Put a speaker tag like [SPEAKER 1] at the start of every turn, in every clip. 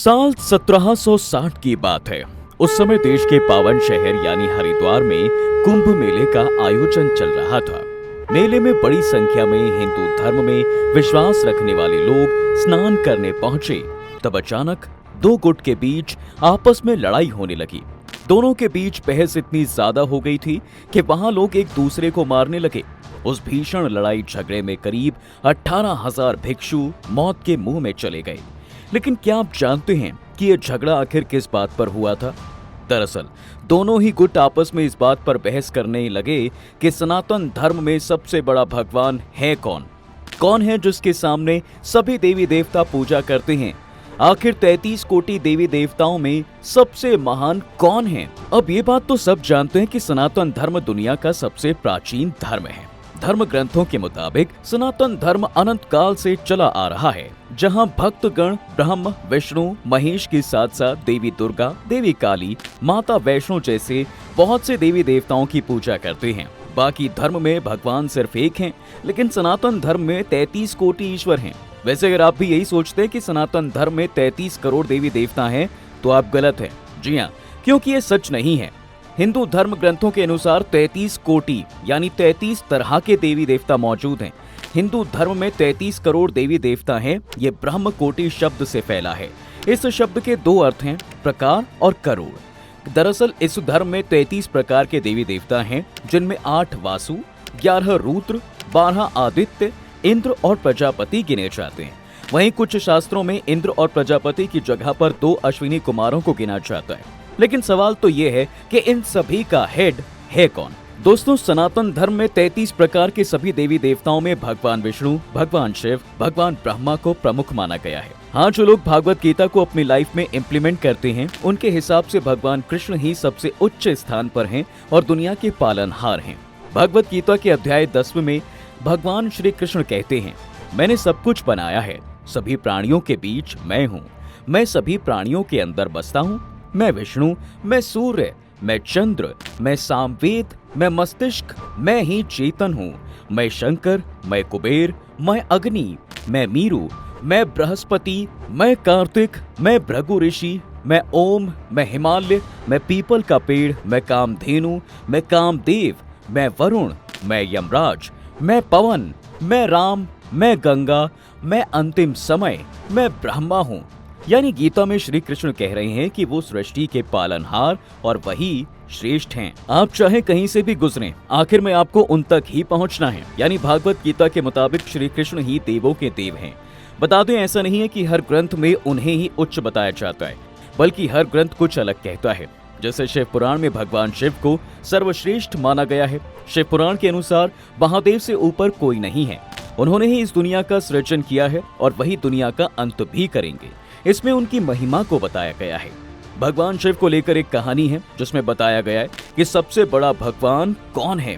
[SPEAKER 1] साल 1760 की बात है। उस समय देश के पावन शहर यानी हरिद्वार में कुंभ मेले का आयोजन चल रहा था। मेले में बड़ी संख्या में हिंदू धर्म में विश्वास रखने वाले लोग स्नान करने पहुंचे। तब अचानक दो गुट के बीच आपस में लड़ाई होने लगी। दोनों के बीच बहस इतनी ज्यादा हो गई थी कि वहां लोग एक दूसरे को मारने लगे। उस भीषण लड़ाई झगड़े में करीब 18,000 भिक्षु मौत के मुंह में चले गए। लेकिन क्या आप जानते हैं कि यह झगड़ा आखिर किस बात पर हुआ था? दरअसल दोनों ही गुट आपस में इस बात पर बहस करने लगे कि सनातन धर्म में सबसे बड़ा भगवान है कौन? कौन है जिसके सामने सभी देवी देवता पूजा करते हैं? आखिर 33 कोटि देवी देवताओं में सबसे महान कौन है? अब ये बात तो सब जानते हैं कि सनातन धर्म दुनिया का सबसे प्राचीन धर्म है। धर्म ग्रंथों के मुताबिक सनातन धर्म अनंत काल से चला आ रहा है, जहां भक्तगण ब्रह्मा, विष्णु, महेश के साथ साथ देवी दुर्गा, देवी काली, माता वैष्णो जैसे बहुत से देवी देवताओं की पूजा करते हैं। बाकी धर्म में भगवान सिर्फ एक हैं, लेकिन सनातन धर्म में 33 कोटि ईश्वर हैं। वैसे अगर आप भी यही सोचते हैं कि सनातन धर्म में 33 करोड़ देवी देवता हैं, तो आप गलत हैं। जी हाँ, क्योंकि ये सच नहीं है। हिंदू धर्म ग्रंथों के अनुसार 33 कोटि यानी 33 तरह के देवी देवता मौजूद हैं। हिंदू धर्म में 33 करोड़ देवी देवता हैं। ये ब्रह्म कोटि शब्द से फैला है। इस शब्द के दो अर्थ हैं, प्रकार और करोड़। दरअसल इस धर्म में 33 प्रकार के देवी देवता हैं, जिनमें 8 वासु, 11 रुद्र, 12 आदित्य, इंद्र और प्रजापति गिने जाते हैं। वहीं कुछ शास्त्रों में इंद्र और प्रजापति की जगह पर 2 अश्विनी कुमारों को गिना जाता है। लेकिन सवाल तो ये है कि इन सभी का हेड है कौन? दोस्तों, सनातन धर्म में 33 प्रकार के सभी देवी देवताओं में भगवान विष्णु, भगवान शिव, भगवान ब्रह्मा को प्रमुख माना गया है। हाँ, जो लोग भागवत गीता को अपनी लाइफ में इम्प्लीमेंट करते हैं, उनके हिसाब से भगवान कृष्ण ही सबसे उच्च स्थान पर हैं और दुनिया के पालनहार हैं। भगवत गीता के अध्याय 10 में भगवान श्री कृष्ण कहते हैं, मैंने सब कुछ बनाया है, सभी प्राणियों के बीच मैं हूँ, मैं सभी प्राणियों के अंदर बसता हूँ। मैं विष्णु, मैं सूर्य, मैं चंद्र, मैं सामवेद, मैं मस्तिष्क, मैं ही चेतन हूँ। मैं शंकर, मैं कुबेर, मैं अग्नि, मैं मीरू, मैं बृहस्पति, मैं कार्तिक, मैं भृगु ऋषि, मैं ओम, मैं हिमालय, मैं पीपल का पेड़, मैं कामधेनु, मैं कामदेव, मैं वरुण, मैं यमराज, मैं पवन, मैं राम, मैं गंगा, मैं अंतिम समय, मैं ब्रह्मा हूँ। यानी गीता में श्री कृष्ण कह रहे हैं कि वो सृष्टि के पालनहार और वही श्रेष्ठ हैं। आप चाहे कहीं से भी गुजरें, आखिर में आपको उन तक ही पहुंचना है। यानी भागवत गीता के मुताबिक श्री कृष्ण ही देवों के देव हैं। बता दें, ऐसा नहीं है कि हर ग्रंथ में उन्हें ही उच्च बताया जाता है, बल्कि हर ग्रंथ कुछ अलग कहता है। जैसे शिव पुराण में भगवान शिव को सर्वश्रेष्ठ माना गया है। शिव पुराण के अनुसार महादेव से ऊपर कोई नहीं है। उन्होंने ही इस दुनिया का सृजन किया है और वही दुनिया का अंत भी करेंगे। इसमें उनकी महिमा को बताया गया है। भगवान शिव को लेकर एक कहानी है, जिसमें बताया गया है कि सबसे बड़ा भगवान कौन है।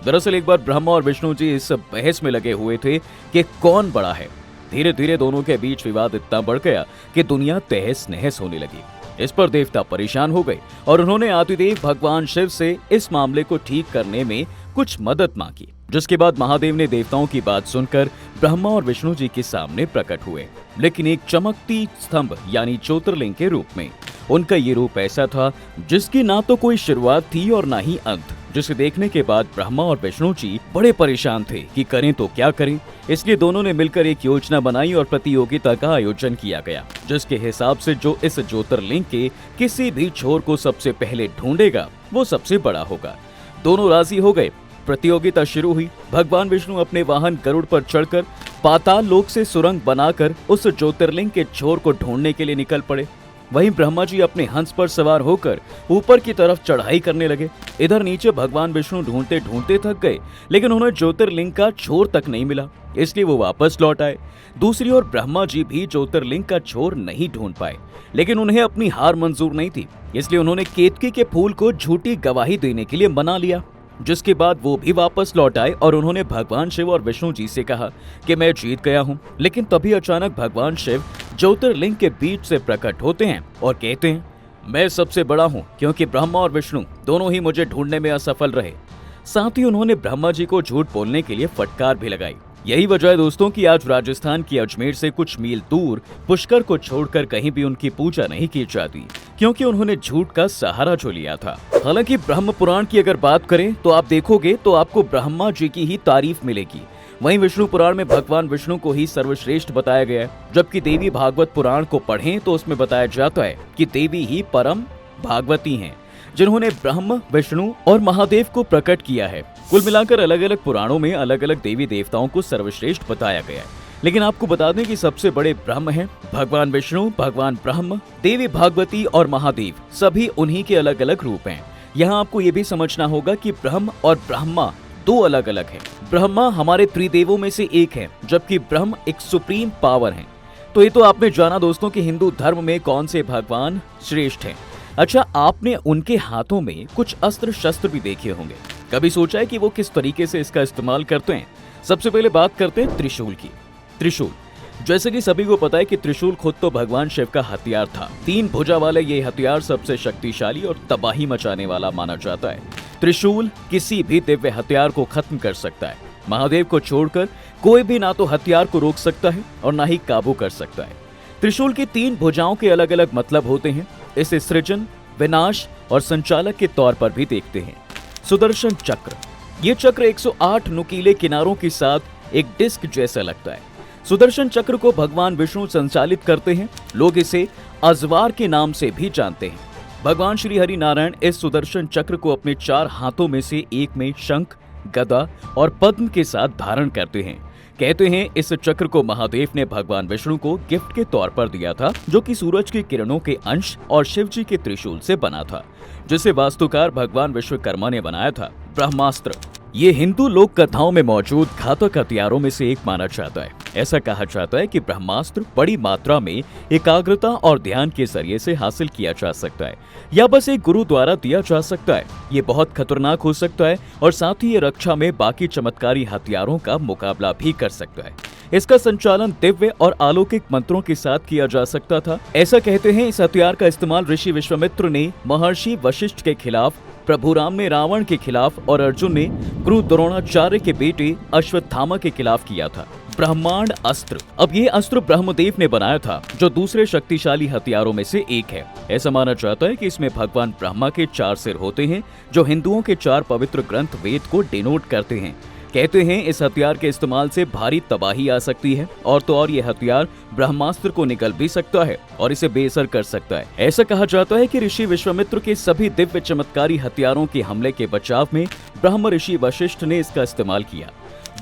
[SPEAKER 1] दरअसल एक बार ब्रह्मा और विष्णु जी इस बहस में लगे हुए थे कि कौन बड़ा है। धीरे धीरे दोनों के बीच विवाद इतना बढ़ गया कि दुनिया तहस नहस होने लगी। इस पर देवता परेशान हो गए और उन्होंने आदिदेव भगवान शिव से इस मामले को ठीक करने में कुछ मदद मांगी। जिसके बाद महादेव ने देवताओं की बात सुनकर ब्रह्मा और विष्णु जी के सामने प्रकट हुए, लेकिन एक चमकती स्तंभ यानी ज्योतिर्लिंग के रूप में। उनका ये रूप ऐसा था जिसकी ना तो कोई शुरुआत थी और ना ही अंत, जिसे देखने के बाद ब्रह्मा और विष्णु जी बड़े परेशान थे कि करें तो क्या करें। इसलिए दोनों ने मिलकर एक योजना बनाई और प्रतियोगिता का आयोजन किया गया, जिसके हिसाब से जो इस ज्योतिर्लिंग के किसी भी छोर को सबसे पहले ढूंढेगा वो सबसे बड़ा होगा। दोनों राजी हो गए। प्रतियोगिता शुरू हुई। भगवान विष्णु अपने वाहन गरुड़ पर चढ़कर पाताल लोक से सुरंग बनाकर उस ज्योतिर्लिंग के छोर को ढूंढने के लिए निकल पड़े। वहीं ब्रह्मा जी अपने हंस पर सवार होकर ऊपर की तरफ चढ़ाई करने लगे। इधर नीचे भगवान विष्णु ढूंढते ढूंढते थक गए, लेकिन उन्हें ज्योतिर्लिंग का छोर तक नहीं मिला, इसलिए वो वापस लौट आए। दूसरी ओर ब्रह्मा जी भी ज्योतिर्लिंग का छोर नहीं ढूंढ पाए, लेकिन उन्हें अपनी हार मंजूर नहीं थी, इसलिए उन्होंने केतकी के फूल को झूठी गवाही देने के लिए मना लिया। जिसके बाद वो भी वापस लौट आए और उन्होंने भगवान शिव और विष्णु जी से कहा कि मैं जीत गया हूँ। लेकिन तभी अचानक भगवान शिव ज्योतिर्लिंग के बीच से प्रकट होते हैं और कहते हैं, मैं सबसे बड़ा हूँ, क्योंकि ब्रह्मा और विष्णु दोनों ही मुझे ढूंढने में असफल रहे। साथ ही उन्होंने ब्रह्मा जी को झूठ बोलने के लिए फटकार भी लगाई। यही वजह है दोस्तों कि आज राजस्थान की अजमेर से कुछ मील दूर पुष्कर को छोड़कर कहीं भी उनकी पूजा नहीं की जाती, क्योंकि उन्होंने झूठ का सहारा जो लिया था। हालांकि ब्रह्म पुराण की अगर बात करें तो आप देखोगे तो आपको ब्रह्मा जी की ही तारीफ मिलेगी। वहीं विष्णु पुराण में भगवान विष्णु को ही सर्वश्रेष्ठ बताया गया है, जबकि देवी भागवत पुराण को पढ़ें तो उसमें बताया जाता है कि देवी ही परम भागवती हैं, जिन्होंने ब्रह्म, विष्णु और महादेव को प्रकट किया है। कुल मिलाकर अलग अलग पुराणों में अलग अलग देवी देवताओं को सर्वश्रेष्ठ बताया गया है। लेकिन आपको बता दें कि सबसे बड़े ब्रह्म हैं भगवान विष्णु, भगवान ब्रह्म, देवी भागवती और महादेव, सभी उन्हीं के अलग अलग रूप हैं। यहाँ आपको ये भी समझना होगा कि ब्रह्म और ब्रह्मा दो अलग अलग हैं। ब्रह्मा हमारे त्रिदेवों में से एक है, जबकि ब्रह्म एक सुप्रीम पावर है। तो ये तो आपने जाना दोस्तों कि हिंदू धर्म में कौन से भगवान श्रेष्ठ हैं। अच्छा, आपने उनके हाथों में कुछ अस्त्र शस्त्र भी देखे होंगे। कभी सोचा है कि वो किस तरीके से इसका इस्तेमाल करते हैं? सबसे पहले बात करते हैं त्रिशूल की। त्रिशूल, जैसे कि सभी को पता है कि त्रिशूल खुद तो भगवान शिव का हथियार था। 3 भुजा वाले ये हथियार सबसे शक्तिशाली और तबाही मचाने वाला माना जाता है। त्रिशूल किसी भी दिव्य हथियार को खत्म कर सकता है। महादेव को छोड़कर कोई भी ना तो हथियार को रोक सकता है और ना ही काबू कर सकता है। त्रिशूल की 3 भुजाओं के अलग अलग मतलब होते हैं। इसे सृजन, विनाश और संचालक के तौर पर भी देखते हैं। सुदर्शन चक्र, ये चक्र 108 नुकीले किनारों के साथ एक डिस्क जैसा लगता है। सुदर्शन चक्र को भगवान विष्णु संचालित करते हैं। लोग इसे अजवार के नाम से भी जानते हैं। भगवान श्री हरि नारायण इस सुदर्शन चक्र को अपने 4 हाथों में से एक में शंख, गदा और पद्म के साथ धारण करते हैं। कहते हैं इस चक्र को महादेव ने भगवान विष्णु को गिफ्ट के तौर पर दिया था, जो कि सूरज की किरणों के अंश और शिव जी के त्रिशूल से बना था, जिसे वास्तुकार भगवान विश्वकर्मा ने बनाया था। ब्रह्मास्त्र, ये हिंदू लोक कथाओं में मौजूद घातक हथियारों में से एक माना जाता है। ऐसा कहा जाता है कि ब्रह्मास्त्र बड़ी मात्रा में एकाग्रता और ध्यान के जरिए से हासिल किया जा सकता है या बस एक गुरु द्वारा दिया जा सकता है। ये बहुत खतरनाक हो सकता है और साथ ही ये रक्षा में बाकी चमत्कारी हथियारों का मुकाबला भी कर सकता है। इसका संचालन दिव्य और अलौकिक मंत्रों के साथ किया जा सकता था। ऐसा कहते हैं इस हथियार का इस्तेमाल ऋषि विश्वामित्र ने महर्षि वशिष्ठ के खिलाफ, प्रभु राम ने रावण के खिलाफ और अर्जुन ने गुरु द्रोणाचार्य के बेटे अश्वत्थामा के खिलाफ किया था। ब्रह्मांड अस्त्र, अब ये अस्त्र ब्रह्मदेव ने बनाया था, जो दूसरे शक्तिशाली हथियारों में से एक है। ऐसा माना जाता है कि इसमें भगवान ब्रह्मा के 4 सिर होते हैं, जो हिंदुओं के 4 पवित्र ग्रंथ वेद को डिनोट करते हैं। कहते हैं इस हथियार के इस्तेमाल से भारी तबाही आ सकती है और तो और ये हथियार ब्रह्मास्त्र को निगल भी सकता है और इसे बेअसर कर सकता है। ऐसा कहा जाता है कि ऋषि विश्वामित्र के सभी दिव्य चमत्कारी हथियारों के हमले के बचाव में ब्रह्म ऋषि वशिष्ठ ने इसका इस्तेमाल किया।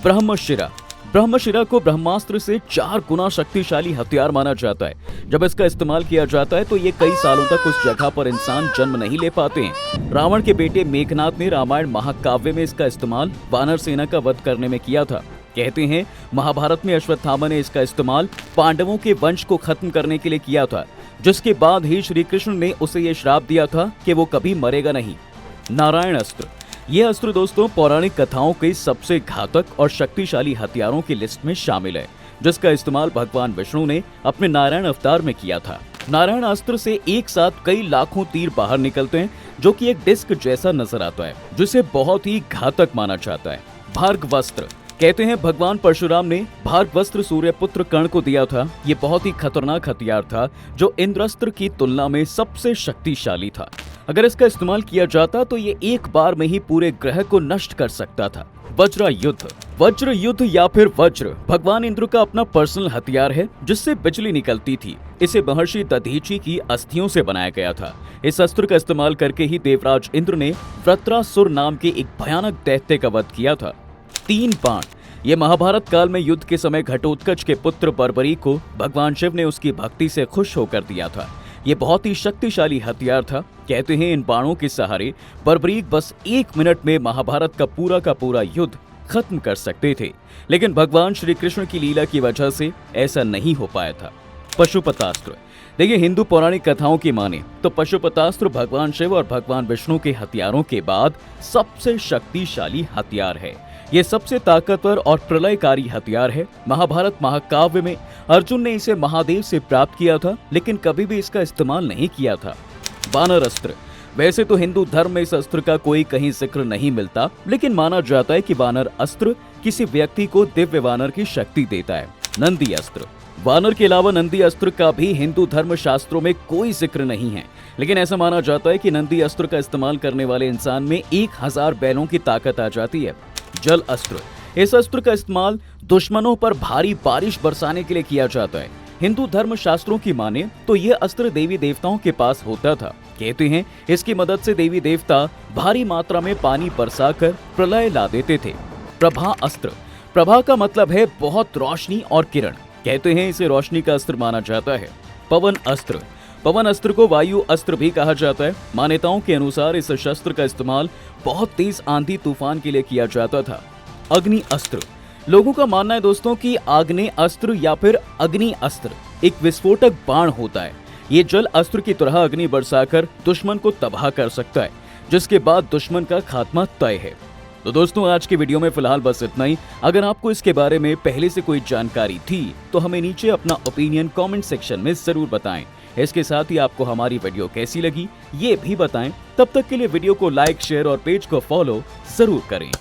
[SPEAKER 1] ब्रह्मशिरा, ब्रह्मशिरा को ब्रह्मास्त्र से 4 गुना शक्तिशाली हथियार माना जाता है। जब इसका इस्तेमाल किया जाता है तो ये कई सालों तक उस जगह पर इंसान जन्म नहीं ले पाते हैं। रावण के बेटे मेघनाद ने रामायण महाकाव्य में इसका इस्तेमाल वानर सेना का वध करने में किया था। कहते हैं महाभारत में अश्वत्थामा ने इसका इस्तेमाल पांडवों के वंश को खत्म करने के लिए किया था, जिसके बाद ही श्री कृष्ण ने उसे ये श्राप दिया था कि वो कभी मरेगा नहीं। नारायण अस्त्र, ये अस्त्र दोस्तों पौराणिक कथाओं के सबसे घातक और शक्तिशाली हथियारों की लिस्ट में शामिल है, जिसका इस्तेमाल भगवान विष्णु ने अपने नारायण अवतार में किया था। नारायण अस्त्र से एक साथ कई लाखों तीर बाहर निकलते हैं, जो कि एक डिस्क जैसा नजर आता है, जिसे बहुत ही घातक माना जाता है। भार्गवस्त्र, कहते हैं भगवान परशुराम ने भार्गवस्त्र सूर्यपुत्र कर्ण को दिया था। ये बहुत ही खतरनाक हथियार था, जो इंद्रास्त्र की तुलना में सबसे शक्तिशाली था। अगर इसका इस्तेमाल किया जाता तो ये एक बार में ही पूरे ग्रह को नष्ट कर सकता था। वज्रयुद्ध, वज्र युद्ध या फिर वज्र भगवान इंद्र का अपना पर्सनल हथियार है, जिससे बिजली निकलती थी। इसे महर्षि दधीची की अस्थियों से बनाया गया था। इस अस्त्र का इस्तेमाल करके ही देवराज इंद्र ने वृत्रासुर नाम के एक भयानक दैत्य का वध किया था। 3 बाण, ये महाभारत काल में युद्ध के समय घटोत्कच के पुत्र बर्बरीक को भगवान शिव ने उसकी भक्ति से खुश होकर दिया था। ये बहुत ही शक्तिशाली हथियार था। कहते हैं इन बाणों के सहारे बर्बरीक बस 1 मिनट में महाभारत का पूरा युद्ध खत्म कर सकते थे, लेकिन भगवान श्री कृष्ण की लीला की वजह से ऐसा नहीं हो पाया था। पशुपतास्त्र, देखिए हिंदू पौराणिक कथाओं की माने तो पशुपतास्त्र भगवान शिव और भगवान विष्णु के हथियारों के बाद सबसे शक्तिशाली हथियार है। ये सबसे ताकतवर और प्रलयकारी हथियार है। महाभारत महाकाव्य में अर्जुन ने इसे महादेव से प्राप्त किया था, लेकिन कभी भी इसका इस्तेमाल नहीं किया था। वानर अस्त्र, वैसे तो हिंदू धर्म में इस अस्त्र का कोई कहीं जिक्र नहीं मिलता, लेकिन माना जाता है कि वानर अस्त्र किसी व्यक्ति को दिव्य वानर की शक्ति देता है। नंदी अस्त्र। वानर के अलावा नंदी अस्त्र का भी हिंदू धर्म शास्त्रों में कोई जिक्र नहीं है, लेकिन ऐसा माना जाता है कि नंदी अस्त्र का इस्तेमाल करने वाले इंसान में 1000 बैलों की ताकत आ जाती है। जल अस्त्र। इस अस्त्र का इस्तेमाल दुश्मनों पर भारी बारिश बरसाने के लिए किया जाता है। हिंदू धर्म शास्त्रों की माने तो यह अस्त्र देवी देवताओं के पास होता था। कहते हैं इसकी मदद से देवी देवता भारी मात्रा में पानी बरसाकर प्रलय ला देते थे। प्रभा अस्त्र। प्रभा का मतलब है बहुत रोशनी और किरण। कहते हैं इसे रोशनी का अस्त्र माना जाता है। पवन अस्त्र। पवन अस्त्र को वायु अस्त्र भी कहा जाता है। मान्यताओं के अनुसार इस शस्त्र का इस्तेमाल बहुत तेज आंधी तूफान के लिए किया जाता था। अग्नि अस्त्र। लोगों का मानना है दोस्तों कि आग्नेय अस्त्र या फिर अग्नि अस्त्र एक विस्फोटक बाण होता है। ये जल अस्त्र की तरह अग्नि बरसाकर दुश्मन को तबाह कर सकता है, जिसके बाद दुश्मन का खात्मा तय है। तो दोस्तों आज की वीडियो में फिलहाल बस इतना ही। अगर आपको इसके बारे में पहले से कोई जानकारी थी तो हमें नीचे अपना ओपिनियन कमेंट सेक्शन में जरूर बताएं। इसके साथ ही आपको हमारी वीडियो कैसी लगी ये भी बताएं। तब तक के लिए वीडियो को लाइक, शेयर और पेज को फॉलो जरूर करें।